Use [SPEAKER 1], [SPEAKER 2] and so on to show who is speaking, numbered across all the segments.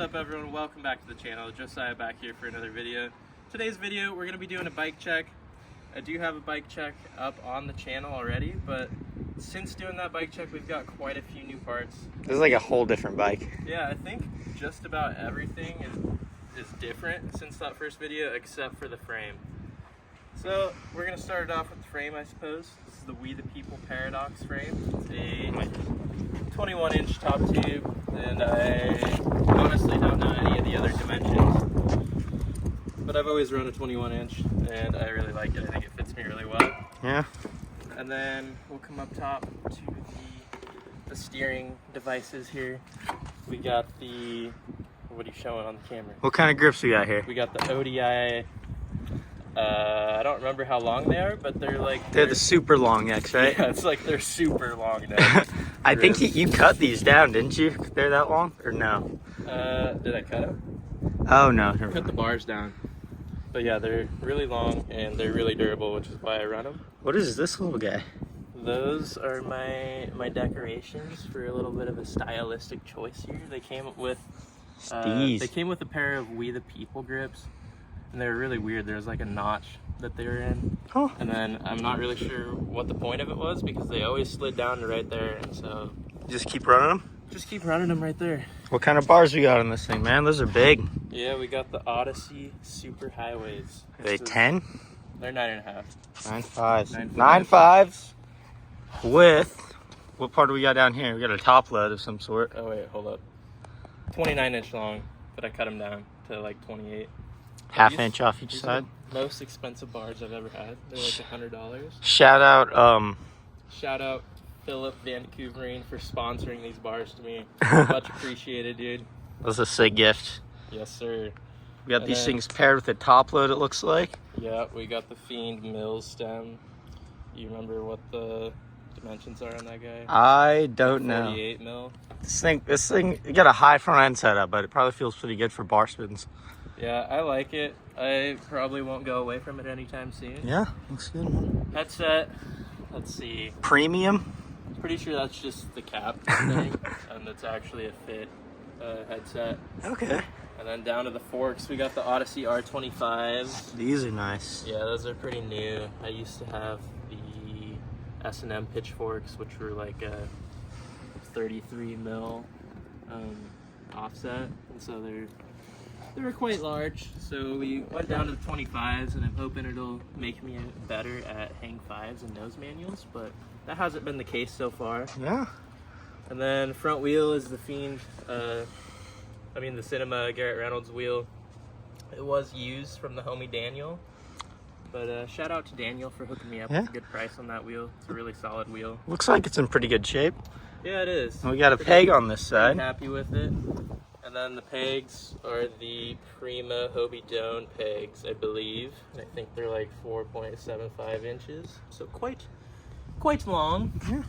[SPEAKER 1] up everyone, welcome back to the channel. Josiah back here for another video. Today's video we're going to be doing a bike check. I do have a bike check up on the channel already, but since doing that bike check we've got quite a few new parts.
[SPEAKER 2] This is like a whole different bike.
[SPEAKER 1] Yeah, I think just about everything is different since that first video except for the frame. So we're going to start it off with the frame, I suppose. This is the We the People Paradox frame. It's a 21-inch top tube, and I honestly don't know any of the other dimensions, but I've always run a 21-inch and I really like it. I think it fits me really well.
[SPEAKER 2] Yeah.
[SPEAKER 1] And then we'll come up top to the steering devices here. We got the, what are you showing on the camera?
[SPEAKER 2] What kind of grips we got here?
[SPEAKER 1] We got the ODI. I don't remember how long they are, but
[SPEAKER 2] they're the super long necks, right?
[SPEAKER 1] Yeah, it's like they're super long necks.
[SPEAKER 2] I think you cut these down, didn't you? They're that long, or no?
[SPEAKER 1] Did I cut them?
[SPEAKER 2] Oh no.
[SPEAKER 1] Cut the bars down. But yeah, they're really long and they're really durable, which is why I run them.
[SPEAKER 2] What is this little guy?
[SPEAKER 1] Those are my decorations for a little bit of a stylistic choice here. They came with a pair of We the People grips. And they were really weird. There was like a notch that they were in.
[SPEAKER 2] Huh.
[SPEAKER 1] And then I'm not really sure what the point of it was because they always slid down to right there. And so
[SPEAKER 2] just keep running them?
[SPEAKER 1] Just keep running them right there.
[SPEAKER 2] What kind of bars we got on this thing, man? Those are big.
[SPEAKER 1] Yeah, we got the Odyssey Super Highways.
[SPEAKER 2] Are they 10?
[SPEAKER 1] They're 9.5.
[SPEAKER 2] 9.5s. 9.5s with, what part do we got down here? We got a top load of some sort.
[SPEAKER 1] Oh wait, hold up. 29-inch long, but I cut them down to like 28.
[SPEAKER 2] Half inch off each side.
[SPEAKER 1] Most expensive bars I've ever had. They're like $100.
[SPEAKER 2] Shout out Philip Vancouverine for sponsoring these bars to me.
[SPEAKER 1] Much appreciated, dude.
[SPEAKER 2] That's a sick gift.
[SPEAKER 1] Yes, sir.
[SPEAKER 2] We got these things paired with a top load, it looks like.
[SPEAKER 1] Yeah, we got the Fiend Mills stem. You remember what the dimensions are on that guy?
[SPEAKER 2] I don't know.
[SPEAKER 1] 48 mil.
[SPEAKER 2] This thing, you got a high front end setup, but it probably feels pretty good for bar spins.
[SPEAKER 1] Yeah, I like it. I probably won't go away from it anytime soon.
[SPEAKER 2] Yeah, looks good.
[SPEAKER 1] Headset, let's see.
[SPEAKER 2] Premium?
[SPEAKER 1] Pretty sure that's just the cap thing, and it's actually a fit headset. Okay. And then down to the forks, we got the Odyssey R25s.
[SPEAKER 2] These are nice.
[SPEAKER 1] Yeah, those are pretty new. I used to have the S&M pitchforks, which were like a 33 mil offset, and so they were quite large, so we went down to the 25s, and I'm hoping it'll make me better at hang 5s and nose manuals, but that hasn't been the case so far.
[SPEAKER 2] Yeah. And
[SPEAKER 1] then front wheel is the Fiend, the Cinema Garrett Reynolds wheel. It was used from the homie Daniel, but shout out to Daniel for hooking me up with a good price on that wheel. It's a really solid wheel.
[SPEAKER 2] Looks like it's in pretty good shape.
[SPEAKER 1] Yeah, it is.
[SPEAKER 2] We got a peg on this side.
[SPEAKER 1] I'm happy with it. And then the pegs are the Prima Hobie Doan pegs, I believe. I think they're like 4.75 inches, so quite long.
[SPEAKER 2] Yeah.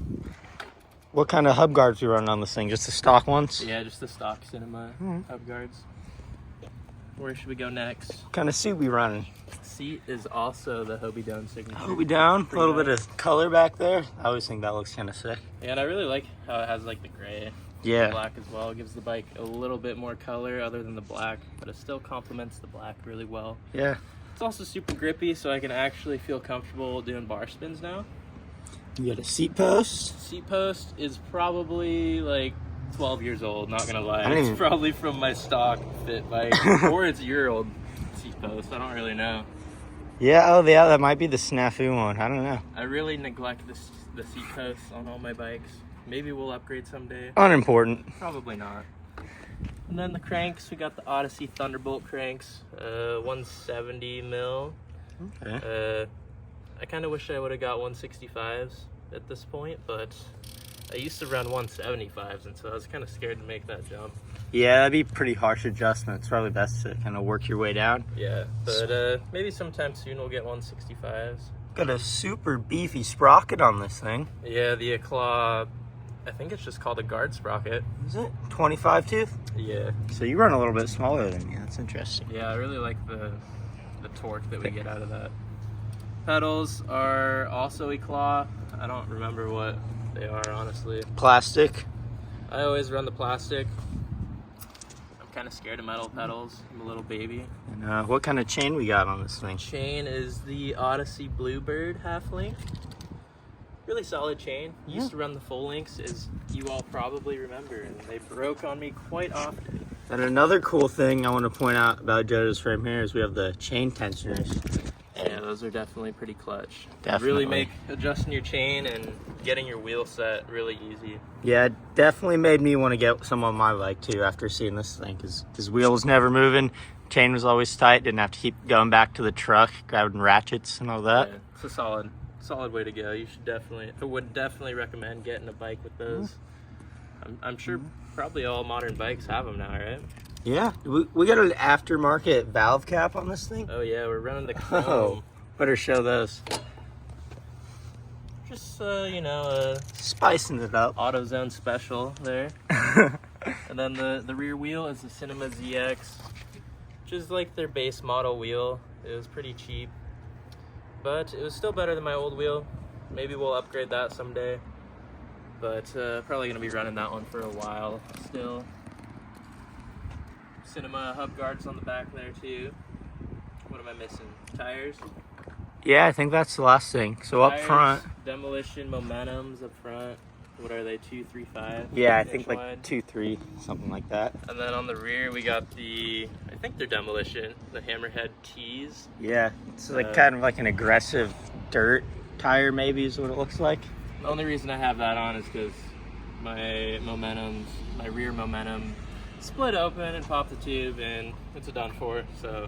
[SPEAKER 2] What kind of hub guards you running on this thing? Just the stock ones?
[SPEAKER 1] Yeah, just the stock Cinema hub guards. Where should we go next?
[SPEAKER 2] What kind of seat we running?
[SPEAKER 1] Seat is also the Hobie Doan signature.
[SPEAKER 2] Hobie Doan, a little bit of color back there. I always think that looks kind of sick.
[SPEAKER 1] Yeah, and I really like how it has like the gray.
[SPEAKER 2] Yeah.
[SPEAKER 1] Black as well. It gives the bike a little bit more color other than the black, but it still complements the black really well.
[SPEAKER 2] Yeah.
[SPEAKER 1] It's also super grippy, so I can actually feel comfortable doing bar spins now.
[SPEAKER 2] You got a seat post?
[SPEAKER 1] Seat post is probably like 12 years old, not gonna lie. It's probably from my stock fit bike, or it's your old seat post. I don't really know.
[SPEAKER 2] Yeah, that might be the snafu one. I don't know.
[SPEAKER 1] I really neglect the seat posts on all my bikes. Maybe we'll upgrade someday.
[SPEAKER 2] Unimportant.
[SPEAKER 1] Probably not. And then the cranks, we got the Odyssey Thunderbolt cranks, 170 mil.
[SPEAKER 2] Okay.
[SPEAKER 1] I kind of wish I would have got 165s at this point, but I used to run 175s, and so I was kind of scared to make that jump.
[SPEAKER 2] Yeah, that'd be pretty harsh adjustment. It's probably best to kind of work your way down.
[SPEAKER 1] Yeah, but maybe sometime soon we'll get 165s.
[SPEAKER 2] Got a super beefy sprocket on this thing.
[SPEAKER 1] Yeah, the Eclaw, I think it's just called a guard sprocket.
[SPEAKER 2] Is it? 25 tooth?
[SPEAKER 1] Yeah.
[SPEAKER 2] So you run a little bit smaller than me. That's interesting.
[SPEAKER 1] Yeah, I really like the torque that we get out of that. Pedals are also Eclaw. I don't remember what they are, honestly.
[SPEAKER 2] Plastic.
[SPEAKER 1] I always run the plastic. I'm kind of scared of metal pedals. I'm a little baby.
[SPEAKER 2] And what kind of chain we got on this thing?
[SPEAKER 1] Chain is the Odyssey Bluebird half link. Really solid chain. Used to run the full links, as you all probably remember, and they broke on me quite often.
[SPEAKER 2] And another cool thing I want to point out about Jojo's frame here is we have the chain tensioners.
[SPEAKER 1] Yeah, those are definitely pretty clutch.
[SPEAKER 2] Definitely.
[SPEAKER 1] Really make adjusting your chain and getting your wheel set really easy.
[SPEAKER 2] Yeah, it definitely made me want to get some on my bike too after seeing this thing, because his wheel was never moving, chain was always tight, didn't have to keep going back to the truck, grabbing ratchets and all that.
[SPEAKER 1] Yeah, it's a solid way to go. You should definitely, I would definitely recommend getting a bike with those. I'm sure probably all modern bikes have them now, right?
[SPEAKER 2] Yeah, we got an aftermarket valve cap on this thing.
[SPEAKER 1] Oh yeah, we're running the chrome.
[SPEAKER 2] Oh, better show those.
[SPEAKER 1] Just you know,
[SPEAKER 2] Spicing it up.
[SPEAKER 1] AutoZone special there. And then the rear wheel is the Cinema ZX, which is like their base model wheel. It was pretty cheap, but it was still better than my old wheel. Maybe we'll upgrade that someday, but probably gonna be running that one for a while still. Cinema hub guards on the back there too. What am I missing? Tires?
[SPEAKER 2] Yeah, I think that's the last thing. So up
[SPEAKER 1] Tires,
[SPEAKER 2] front.
[SPEAKER 1] Demolition Momentums up front. What are they, 235?
[SPEAKER 2] Yeah, I think like
[SPEAKER 1] wide.
[SPEAKER 2] 2.3, something like that.
[SPEAKER 1] And then on the rear we got the, I think they're Demolition, the Hammerhead T's.
[SPEAKER 2] Yeah, it's like kind of like an aggressive dirt tire maybe is what it looks like.
[SPEAKER 1] The only reason I have that on is because my rear momentum split open and popped the tube, and it's a done for. So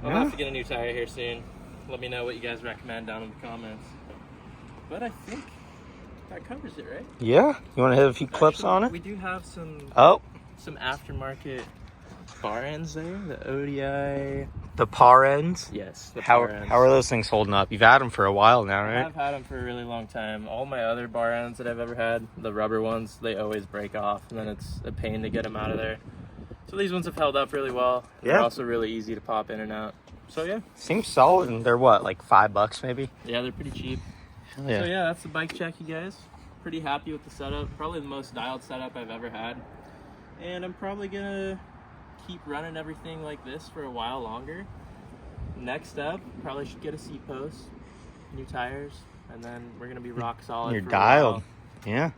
[SPEAKER 1] I'll have to get a new tire here soon. Let me know what you guys recommend down in the comments. But I think that covers it, right?
[SPEAKER 2] Yeah, you want to hit a few clips
[SPEAKER 1] Actually,
[SPEAKER 2] on it?
[SPEAKER 1] We do have some aftermarket bar ends there. The ODI.
[SPEAKER 2] The par ends?
[SPEAKER 1] Yes. The
[SPEAKER 2] How
[SPEAKER 1] bar ends.
[SPEAKER 2] are those things holding up? You've had them for a while now, right?
[SPEAKER 1] I've had them for a really long time. All my other bar ends that I've ever had, the rubber ones, they always break off, and then it's a pain to get them out of there. So these ones have held up really well.
[SPEAKER 2] Yeah.
[SPEAKER 1] They're also really easy to pop in and out. So yeah.
[SPEAKER 2] Seems solid, and they're what, like $5 maybe?
[SPEAKER 1] Yeah, they're pretty cheap.
[SPEAKER 2] Hell yeah.
[SPEAKER 1] So yeah, that's the bike check, you guys. Pretty happy with the setup. Probably the most dialed setup I've ever had. And I'm probably gonna keep running everything like this for a while longer. Next up, probably should get a seat post, new tires, and then we're gonna be rock solid.
[SPEAKER 2] You're
[SPEAKER 1] for
[SPEAKER 2] dialed.
[SPEAKER 1] A while.
[SPEAKER 2] Yeah.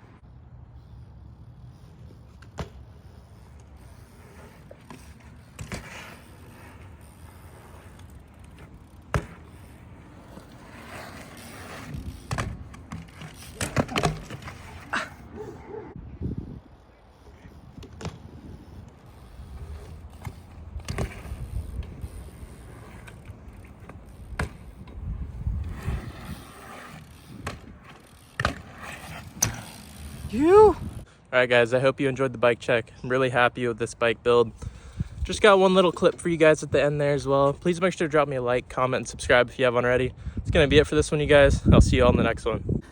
[SPEAKER 1] Alright guys, I hope you enjoyed the bike check. I'm really happy with this bike build. Just got one little clip for you guys at the end there as well. Please make sure to drop me a like, comment, and subscribe if you haven't already. It's going to be it for this one, you guys. I'll see you all in the next one.